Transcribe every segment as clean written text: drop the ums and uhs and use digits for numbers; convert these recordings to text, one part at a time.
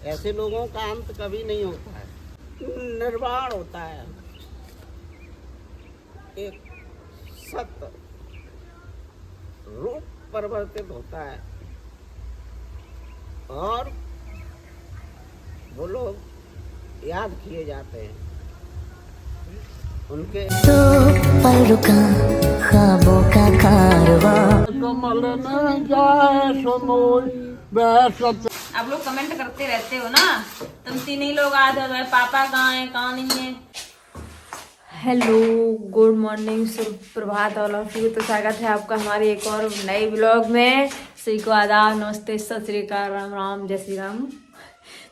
ऐसे लोगों का अंत कभी नहीं होता है, निर्वाण होता है। एक सत्य रूप परिवर्तित होता है और वो लोग याद किए जाते हैं उनके। आप लोग कमेंट करते रहते हो ना, तुम तीन ही लोग आ जाओ, पापा कहाँ है कहाँ नहीं है। हेलो, गुड मॉर्निंग, सुप्रभात ऑल ऑफ यू। तो स्वागत है आपका हमारे एक और नए ब्लॉग में। सभी को आदाब, नमस्ते, सत श्री अकाल, राम राम, जय श्री राम।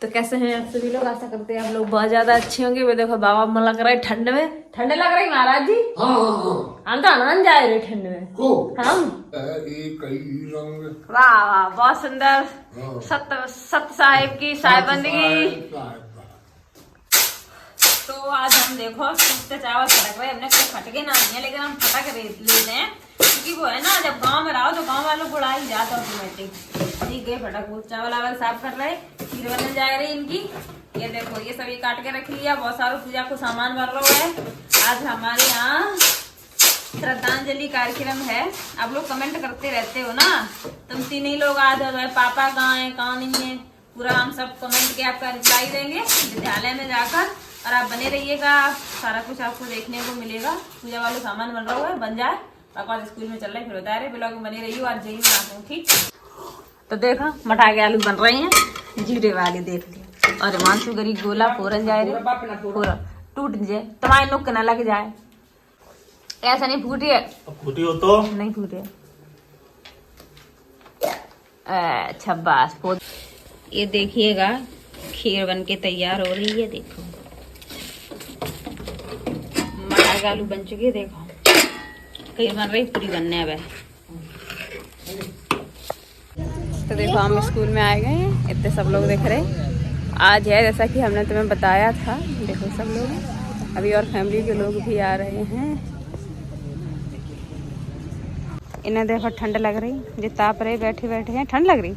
तो कैसे हैं आप सभी लोग? आशा करते हैं आप लोग बहुत ज्यादा अच्छे होंगे। वो देखो बाबा मन लग रहा है ठंड में, ठंड लग रही महाराज जी। हम तो आनंद जा रहे ठंड में। हम वाह वाह, बहुत सुंदर। सत साहिब की साहिबंदगी। तो आज हम देखो सूखते चावल फटक रहे, हमने कोई फटके ना नहीं है, लेकिन हम फटक लेते हैं क्योंकि वो है ना, जब गांव में रहो तो गांव वालों को उड़ा ही जाता ऑटोमेटिक। ठीक है, फटक वो चावल आवल साफ कर रहे, खीर बनने जा रही इनकी। ये देखो, ये सभी काट के रख लिया, बहुत सारा पूजा को सामान भर रहा है। आज हमारे यहाँ श्रद्धांजलि कार्यक्रम है। आप लोग कमेंट करते रहते हो ना, तुम तीन ही लोग आ जाओ, पापा कहाँ है कहाँ नहीं है। पूरा हम सब कमेंट के आपका रिप्लाई देंगे विद्यालय में जाकर, और आप बने रहिएगा। सारा कुछ आपको देखने को मिलेगा। पूजा वाले सामान बन रहा है, बन जाए, पापा स्कूल में चल रहे, फिर बता रहे ब्लॉग में बनी रही हो। आज यही बनाता हूँ, ठीक। तो देखा मठा के आलू बन रहे हैं, जीरे वाले देख लिया। और मानसू गरी गोला फोरन जाए रे, पूरा टूट जाए, तुम्हारे नुक न लग जाए। ऐसा नहीं फूटी है, फूटी हो तो नहीं फूटे। छब्बास फोट। ये देखिएगा खीर बन के तैयार हो रही है। देखो मटर आलू बन चुके, देखो खीर बन रही, पूरी बनने अब है। तो देखो हम स्कूल में आए गए हैं, इतने सब लोग देख रहे। आज है जैसा कि हमने तुम्हें बताया था। देखो सब लोग अभी, और फैमिली के लोग भी आ रहे हैं। इन्हें देखो ठंड लग रही, जो ताप रहे बैठे बैठे हैं। ठंड लग रही,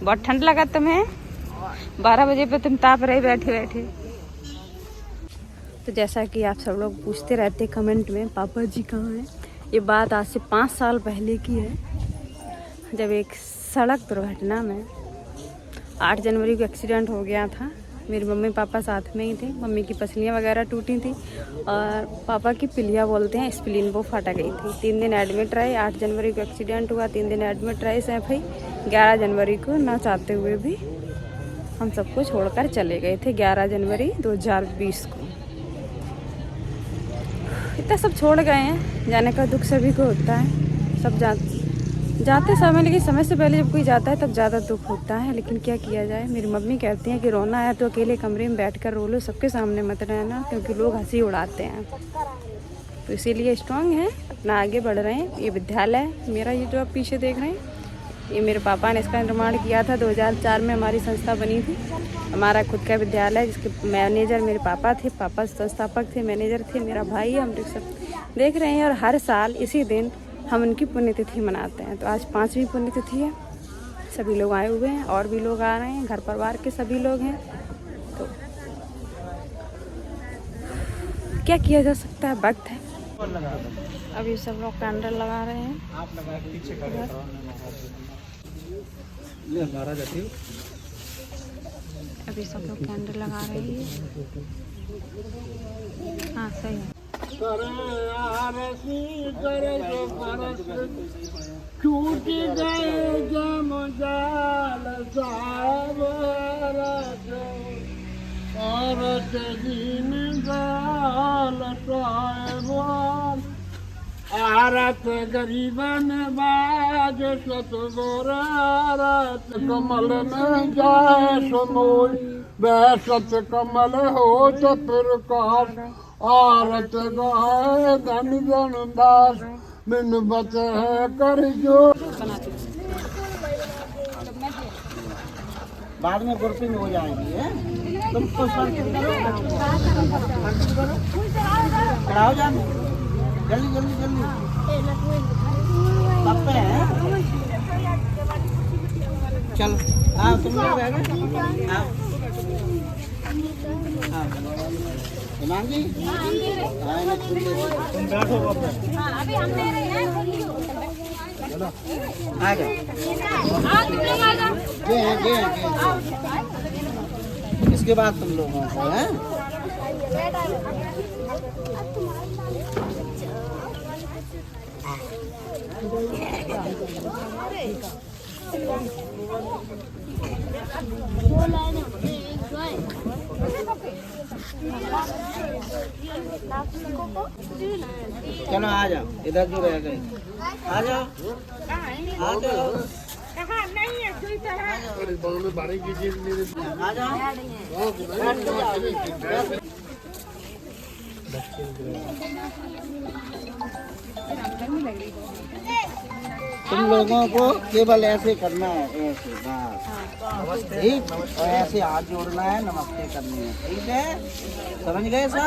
बहुत ठंड लगा तुम्हें। 12 बजे पे तुम ताप रहे बैठे बैठे। तो जैसा कि आप सब लोग पूछते रहते कमेंट में, पापा जी कहाँ हैं। ये बात आज से 5 साल पहले की है, जब एक सड़क दुर्घटना में 8 जनवरी को एक्सीडेंट हो गया था। मेरे मम्मी पापा साथ में ही थे। मम्मी की पसलियाँ वगैरह टूटी थी और पापा की पिलिया बोलते हैं, स्प्लीन, वो फटा गई थी। 3 दिन एडमिट रहे। 8 जनवरी को एक्सीडेंट हुआ, 3 दिन एडमिट रहे सैफई। 11 जनवरी को ना चाहते हुए भी हम सबको छोड़कर चले गए थे, 11 जनवरी 2020 को। इतना सब छोड़ गए हैं, जाने का दुख सभी को होता है। सब जाते समय, लेकिन समय से पहले जब कोई जाता है तब ज़्यादा दुख होता है। लेकिन क्या किया जाए। मेरी मम्मी कहती हैं कि रोना है तो अकेले कमरे में बैठकर रो लो, सबके सामने मत रहना, क्योंकि लोग हंसी उड़ाते हैं। तो इसीलिए स्ट्रांग है, अपना आगे बढ़ रहे हैं। ये विद्यालय मेरा, ये जो आप पीछे देख रहे हैं, ये मेरे पापा ने इसका निर्माण किया था। 2004 में हमारी संस्था बनी थी, हमारा खुद का विद्यालय, जिसके मैनेजर मेरे पापा थे। पापा संस्थापक थे, मैनेजर थे, मेरा भाई है। हम सब देख रहे हैं, और हर साल इसी दिन हम उनकी पुण्यतिथि मनाते हैं। तो आज 5वीं पुण्यतिथि है। सभी लोग आए हुए हैं, और भी लोग आ रहे हैं, घर परिवार के सभी लोग हैं। तो क्या किया जा सकता है, वक्त है। अभी सब लोग कैंडल लगा रहे हैं। अभी सब लोग कैंडल लगा रहे हैं। हाँ सही है। छूट गए जम जाल साहब, औरत दिन गाल साहब, आरत गरीबन बाज सतगोरारत, कमल में जाए सुनोई बैसत कमल हो चतुर्काश, आरत गाय धन जन दास, बिन बच है कर जो। बाद में ग्रुपिंग हो जाएगी है। तुम तो खड़ा जाना, जल्दी जल्दी जल्दी हैं। चलो आओ तुम लोग रह गए आओ हिमांगी आए ना तुम बैठो अभी हम दे रहे हैं आ जाओ तुम लोग आ जाओ। ये इसके बाद तुम लोगों को है चलो आ जाओ इधर जो रह गए आ जाओ आ जाओ अरे बाल में बारी कीजिए मेरे आ जाओ तुम लोगों को केवल ऐसे करना है ऐसे बस ठीक और ऐसे हाथ जोड़ना है नमस्ते करनी है ठीक है समझ गए सब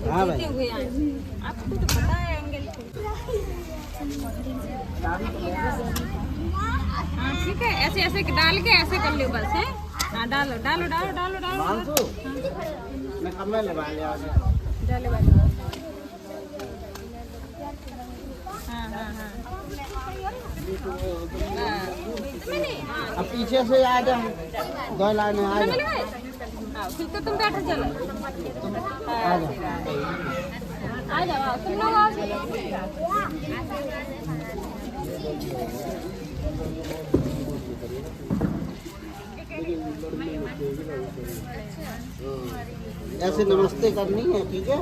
हाँ भाई आपको तो पता है एंगल हाँ ठीक है ऐसे ऐसे डाल के ऐसे कर लो बस है हाँ डालो डालो डालो डालो डालो मानसू मैं कमरे लगा लिया डालो हाँ हाँ हाँ अब पीछे से आ जाओ दो लाइन आ जाओ फिर तो तुम बैठो चलो आ जाओ आ जाओ तुम लोग आओ ऐसे नमस्ते करनी है ठीक है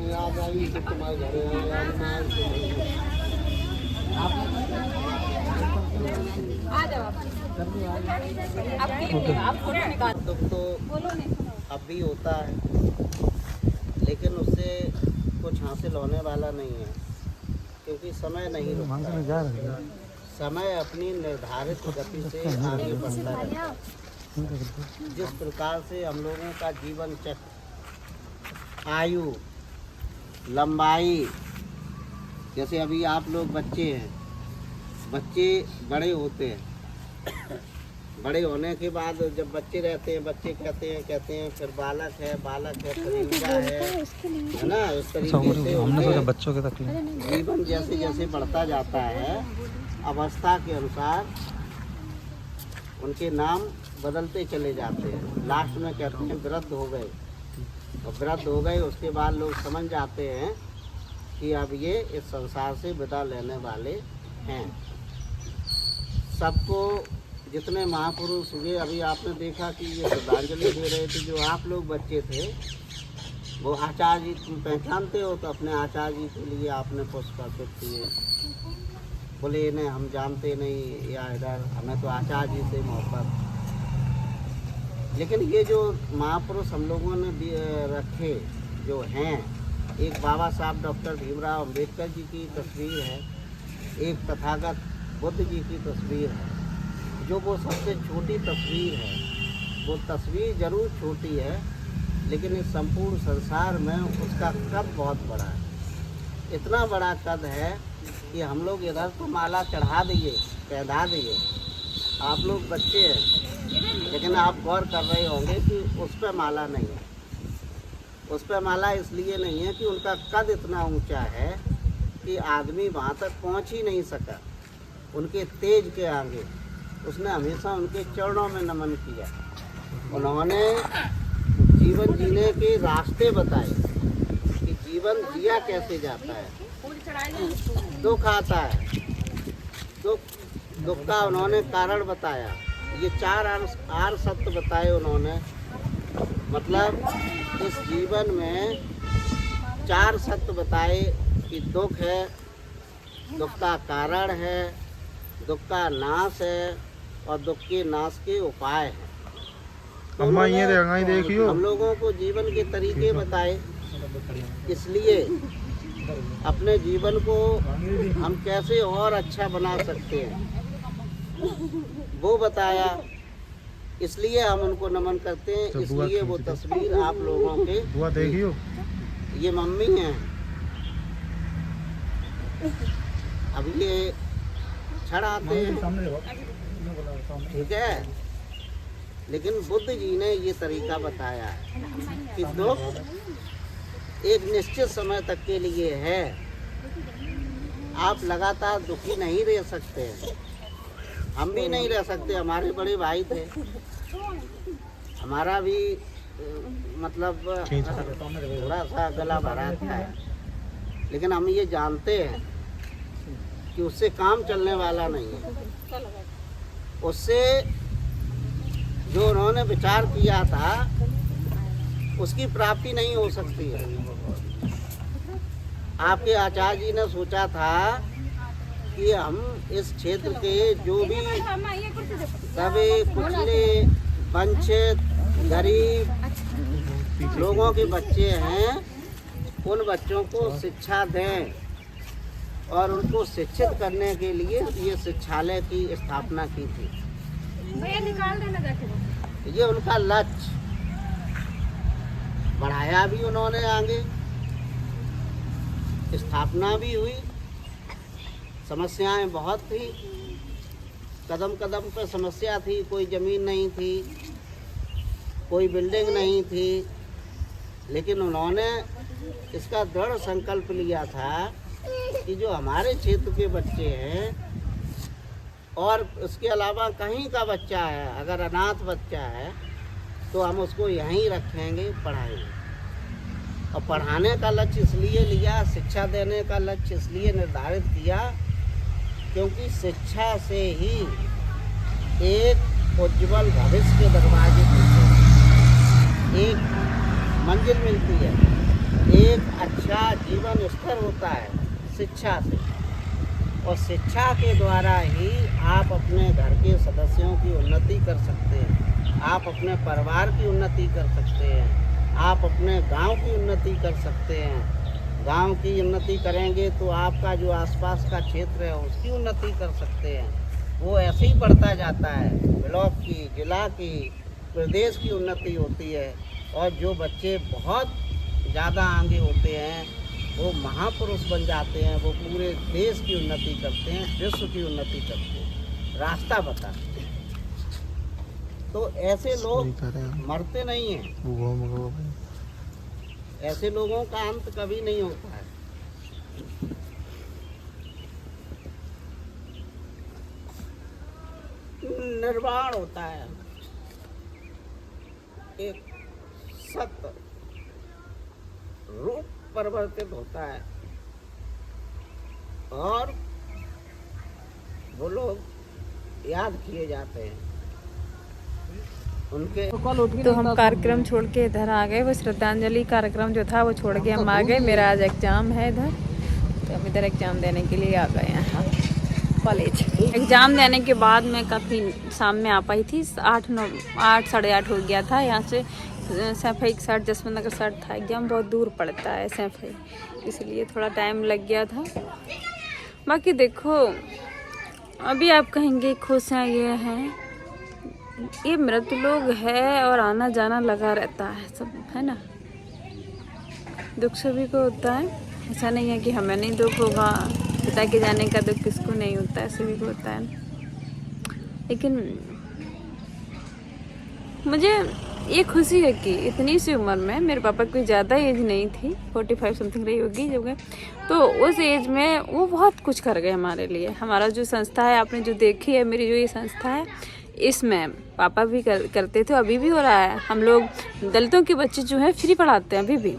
याद आई तो तुम्हारे घर आ जाओ आप फोटो निकाल दुख तो बोलो ने अब भी होता है लेकिन उससे कुछ हासिल होने वाला नहीं है क्योंकि समय नहीं रुकता समय अपनी निर्धारित गति से आगे बढ़ता रहता है जिस प्रकार से हम लोगों का जीवन चक्र आयु लंबाई जैसे अभी आप लोग बच्चे हैं बच्चे बड़े होते हैं बड़े होने के बाद जब बच्चे रहते हैं बच्चे कहते हैं फिर बालक है फिर युवा है ना इस तरीके से उनके बच्चों के तकलीफ जीवन जैसे जैसे बढ़ता जाता है अवस्था के अनुसार उनके नाम बदलते चले जाते हैं लास्ट में कहते हैं वृद्ध हो गए और वृद्ध हो गए उसके बाद लोग समझ जाते हैं कि अब ये इस संसार से विदा लेने वाले हैं सबको जितने महापुरुष हुए अभी आपने देखा कि ये श्रद्धांजलि दे रहे थे जो आप लोग बच्चे थे वो आचार्य जी तुम पहचानते हो तो अपने आचार्य जी के लिए आपने पुष्प अर्पित किए बोले इन्हें हम जानते नहीं या इधर हमें तो आचार्य जी से मोहब्बत लेकिन ये जो महापुरुष हम लोगों ने रखे जो हैं एक बाबा साहब डॉक्टर भीमराव अंबेडकर जी की तस्वीर है एक तथागत बुद्ध जी की तस्वीर है जो वो सबसे छोटी तस्वीर है वो तस्वीर जरूर छोटी है लेकिन इस संपूर्ण संसार में उसका कद बहुत बड़ा है इतना बड़ा कद है कि हम लोग इधर तो माला चढ़ा दिए पहना दिए आप लोग बच्चे हैं लेकिन आप गौर कर रहे होंगे कि उस पर माला नहीं है उस पर माला इसलिए नहीं है कि उनका कद इतना ऊंचा है कि आदमी वहाँ तक पहुँच ही नहीं सका उनके तेज के आगे उसने हमेशा उनके चरणों में नमन किया उन्होंने जीवन जीने के रास्ते बताए कि जीवन जिया कैसे जाता है दुख आता है दुख का उन्होंने कारण बताया ये 4 आर सत्य बताए उन्होंने मतलब इस जीवन में 4 सत्य बताए कि दुख है दुख का कारण है दुख का नाश है और दुख के नाश के उपाय हैं तो अम्मा ये उन्होंने रहेगा ही देखियो। हम लोगों को जीवन के तरीके बताए, इसलिए अपने जीवन को हम कैसे और अच्छा बना सकते हैं वो बताया, इसलिए हम उनको नमन करते हैं। इसलिए वो तस्वीर आप लोगों के बुआ देखियो। ये मम्मी हैं, अब ये छड़ाते हैं, ठीक है, लेकिन बुद्ध जी ने ये तरीका बताया कि दुख एक निश्चित समय तक के लिए है, आप लगातार दुखी नहीं रह सकते। हम भी नहीं रह सकते, हमारे बड़े भाई थे, हमारा भी मतलब थोड़ा सा गला भरा था, लेकिन हम ये जानते हैं कि उससे काम चलने वाला नहीं है। उससे जो उन्होंने विचार किया था उसकी प्राप्ति नहीं हो सकती है। आपके आचार्य जी ने सोचा था कि हम इस क्षेत्र के जो भी दबे कुचले वंचित गरीब लोगों के बच्चे हैं, उन बच्चों को शिक्षा दें और उनको शिक्षित करने के लिए ये शिक्षालय की स्थापना की थी। ये उनका लक्ष्य, बढ़ाया भी उन्होंने आगे, स्थापना भी हुई। समस्याएं बहुत थी, कदम कदम पर समस्या थी, कोई ज़मीन नहीं थी, कोई बिल्डिंग नहीं थी, लेकिन उन्होंने इसका दृढ़ संकल्प लिया था कि जो हमारे क्षेत्र के बच्चे हैं और उसके अलावा कहीं का बच्चा है, अगर अनाथ बच्चा है तो हम उसको यहीं रखेंगे, पढ़ाएंगे। और पढ़ाने का लक्ष्य इसलिए लिया, शिक्षा देने का लक्ष्य इसलिए निर्धारित किया क्योंकि शिक्षा से ही एक उज्जवल भविष्य के दरवाजे खुलते हैं, एक मंजिल मिलती है, एक अच्छा जीवन स्तर होता है शिक्षा से। और शिक्षा के द्वारा ही आप अपने घर के सदस्यों की उन्नति कर सकते हैं, आप अपने परिवार की उन्नति कर सकते हैं, आप अपने गांव की उन्नति कर सकते हैं। गांव की उन्नति करेंगे तो आपका जो आसपास का क्षेत्र है उसकी उन्नति कर सकते हैं। वो ऐसे ही बढ़ता जाता है, ब्लॉक की, जिला की, प्रदेश की उन्नति होती है। और जो बच्चे बहुत ज़्यादा आगे होते हैं वो महापुरुष बन जाते हैं, वो पूरे देश की उन्नति करते हैं, विश्व की उन्नति करते हैं, रास्ता बताते हैं। तो ऐसे लोग मरते नहीं हैं, ऐसे लोगों का अंत कभी नहीं होता है। निर्वाण होता है, एक सत्य रूप परिवर्तित होता है और वो लोग याद किए जाते हैं उनके। तो हम कार्यक्रम छोड़ के इधर आ गए, वो श्रद्धांजलि कार्यक्रम जो था वो छोड़ के हम आ गए। मेरा आज एग्ज़ाम है इधर, तो हम इधर एग्ज़ाम देने के लिए आ गए हैं कॉलेज। एग्ज़ाम देने के बाद मैं काफ़ी शाम में आ पाई थी, 8 साढ़े 8 हो गया था। यहाँ से सैफई के साथ जसवंत नगर साइड था, एग्ज़ाम बहुत दूर पड़ता है सैफई, इसलिए थोड़ा टाइम लग गया था। बाकी देखो अभी आप कहेंगे खुश हैं, ये हैं, ये मृत लोग है और आना जाना लगा रहता है सब, है ना। दुख सभी को होता है, ऐसा नहीं है कि हमें नहीं दुख होगा, पिता के जाने का दुख किसको नहीं होता है, सभी को होता है। लेकिन मुझे ये खुशी है कि इतनी सी उम्र में, मेरे पापा कोई ज़्यादा एज नहीं थी, 45 समथिंग रही होगी जब गए, तो उस एज में वो बहुत कुछ कर गए हमारे लिए। हमारा जो संस्था है, आपने जो देखी है मेरी जो ये संस्था है, इसमें पापा भी करते थे, अभी भी हो रहा है। हम लोग दलितों के बच्चे जो हैं फ्री पढ़ाते हैं अभी भी।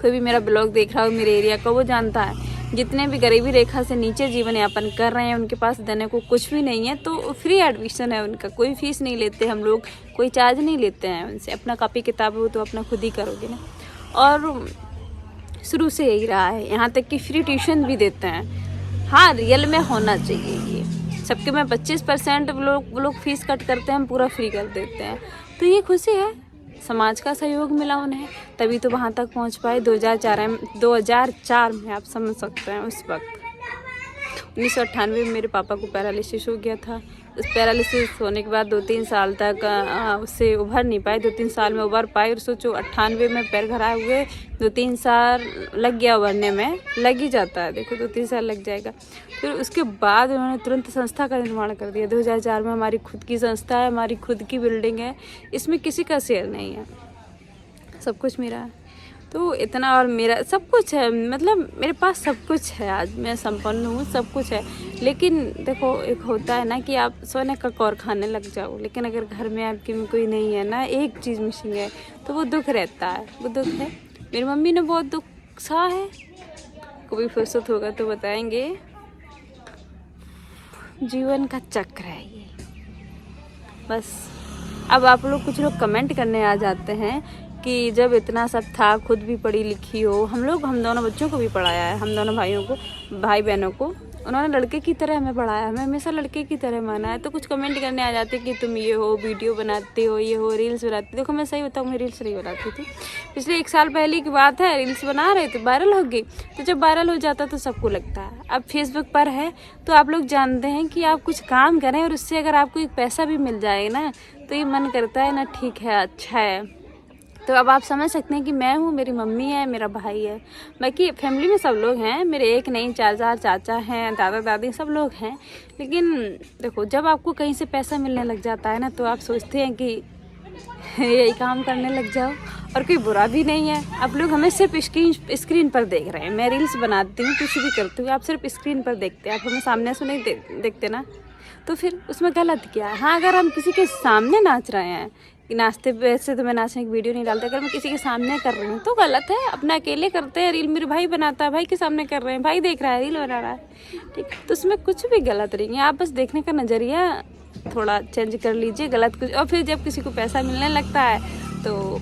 कोई भी मेरा ब्लॉग देख रहा हो मेरे एरिया का, वो जानता है जितने भी गरीबी रेखा से नीचे जीवन यापन कर रहे हैं, उनके पास देने को कुछ भी नहीं है, तो फ्री एडमिशन है उनका, कोई फीस नहीं लेते हम लोग, कोई चार्ज नहीं लेते हैं उनसे। अपना कॉपी किताब हो तो अपना खुद ही करोगे ना। और शुरू से यही रहा है, यहाँ तक कि फ्री ट्यूशन भी देते हैं। हाँ, रियल में होना चाहिए ये सबके में 25% वो लोग फीस कट करते हैं, हम पूरा फ्री कर देते हैं। तो ये खुशी है, समाज का सहयोग मिला उन्हें, तभी तो वहाँ तक पहुँच पाए। 2004 में आप समझ सकते हैं उस वक्त। 1998 में मेरे पापा को पैरालिसिस हो गया था। उस पैरालिसिस होने के बाद 2-3 साल तक उससे उभर नहीं पाए। 2-3 साल में उभर पाए, और सोचो 98 में पैर घराए हुए 2-3 साल लग गया उभरने में, लग ही जाता है, देखो 2-3 साल लग जाएगा। फिर उसके बाद उन्होंने तुरंत संस्था का निर्माण कर दिया। 2004 में हमारी खुद की संस्था है, हमारी खुद की बिल्डिंग है, इसमें किसी का शेयर नहीं है, सब कुछ मेरा है। तो इतना, और मेरा सब कुछ है, मतलब मेरे पास सब कुछ है, आज मैं संपन्न हूँ, सब कुछ है। लेकिन देखो, एक होता है ना कि आप सोने का कौर खाने लग जाओ, लेकिन अगर घर में आपके में कोई नहीं है ना, एक चीज़ मिसिंग है, तो वो दुख रहता है, वो दुख है। मेरी मम्मी ने बहुत दुख सहा है, कभी फुर्सत होगा तो बताएंगे। जीवन का चक्र है ये, बस। अब आप लोग, कुछ लोग कमेंट करने आ जाते हैं कि जब इतना सब था, खुद भी पढ़ी लिखी हो, हम दोनों बच्चों को भी पढ़ाया है, हम दोनों भाई बहनों को उन्होंने लड़के की तरह हमें पढ़ाया, हमें हमेशा लड़के की तरह माना है। तो कुछ कमेंट करने आ जाते कि तुम ये हो, वीडियो बनाते हो, ये हो, रील्स बनाती। देखो मैं सही बताऊँ, मैं रील्स नहीं बनाती थी। पिछले 1 साल पहले की बात है, रील्स बना रहे थे, वायरल हो गई। तो जब वायरल हो जाता तो सबको लगता है। अब फेसबुक पर है तो आप लोग जानते हैं कि आप कुछ काम करें और उससे अगर आपको एक पैसा भी मिल जाए ना, तो ये मन करता है ना, ठीक है, अच्छा है। तो अब आप समझ सकते हैं कि मैं हूँ, मेरी मम्मी है, मेरा भाई है, बाकी फैमिली में सब लोग हैं, मेरे एक नहीं 4 चाचा हैं, दादा दादी सब लोग हैं। लेकिन देखो, जब आपको कहीं से पैसा मिलने लग जाता है ना, तो आप सोचते हैं कि यही काम करने लग जाओ। और कोई बुरा भी नहीं है, आप लोग हमें सिर्फ स्क्रीन पर देख रहे हैं। मैं रील्स बनाती हूँ, कुछ भी करती हूँ, आप सिर्फ स्क्रीन पर देखते हैं, आप हमें सामने से नहीं देखते ना, तो फिर उसमें गलत क्या है। हाँ, अगर हम किसी के सामने नाच रहे हैं, कि नाचते, वैसे तो मैं नाचने की वीडियो नहीं डालती, अगर मैं किसी के सामने कर रही हूँ तो गलत है। अपना अकेले करते हैं रील, मेरे भाई बनाता है, भाई के सामने कर रहे हैं, भाई देख रहा है, रील बना रहा है, ठीक, तो उसमें कुछ भी गलत नहीं है। आप बस देखने का नज़रिया थोड़ा चेंज कर लीजिए, गलत कुछ। और फिर जब किसी को पैसा मिलने लगता है तो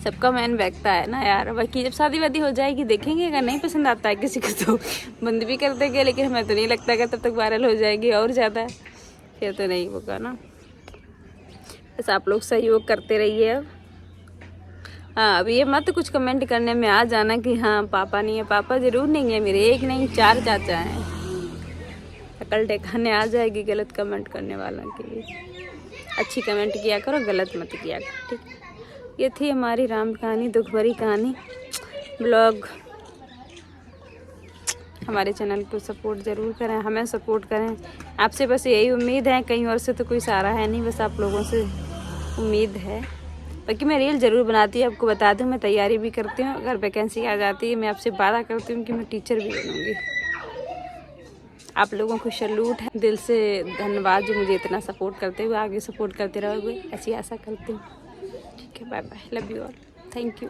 सबका मैन बैठता है ना यार। बाकी जब शादी वादी हो जाएगी देखेंगे, अगर नहीं पसंद आता है किसी को तो बंद भी कर देंगे। लेकिन हमें तो नहीं लगता कि तब तक वायरल हो जाएगी और ज़्यादा, फिर तो नहीं होगा ना। बस आप लोग सहयोग करते रहिए। अब हाँ, अब ये मत कुछ कमेंट करने में आ जाना कि हाँ पापा नहीं है। पापा ज़रूर नहीं है मेरे, एक नहीं 4 चाचा हैं। अकल ठिकाने आ जाएगी गलत कमेंट करने वालों के लिए। अच्छी कमेंट किया करो, गलत मत किया करो, ठीक। ये थी हमारी राम कहानी, दुख भरी कहानी ब्लॉग। हमारे चैनल को सपोर्ट ज़रूर करें, हमें सपोर्ट करें। आपसे बस यही उम्मीद है, कहीं और से तो कोई सहारा है नहीं, बस आप लोगों से उम्मीद है। बाकी मैं रील ज़रूर बनाती हूँ, आपको बता दूँ, मैं तैयारी भी करती हूँ। अगर वैकेंसी आ जाती है, मैं आपसे वादा करती हूँ कि मैं टीचर भी बनूँगी। आप लोगों को सैल्यूट है, दिल से धन्यवाद जो मुझे इतना सपोर्ट करते हुए आगे सपोर्ट करते रहोगे, ऐसी आशा करती हूँ। ठीक है, bye bye, love you all, thank you.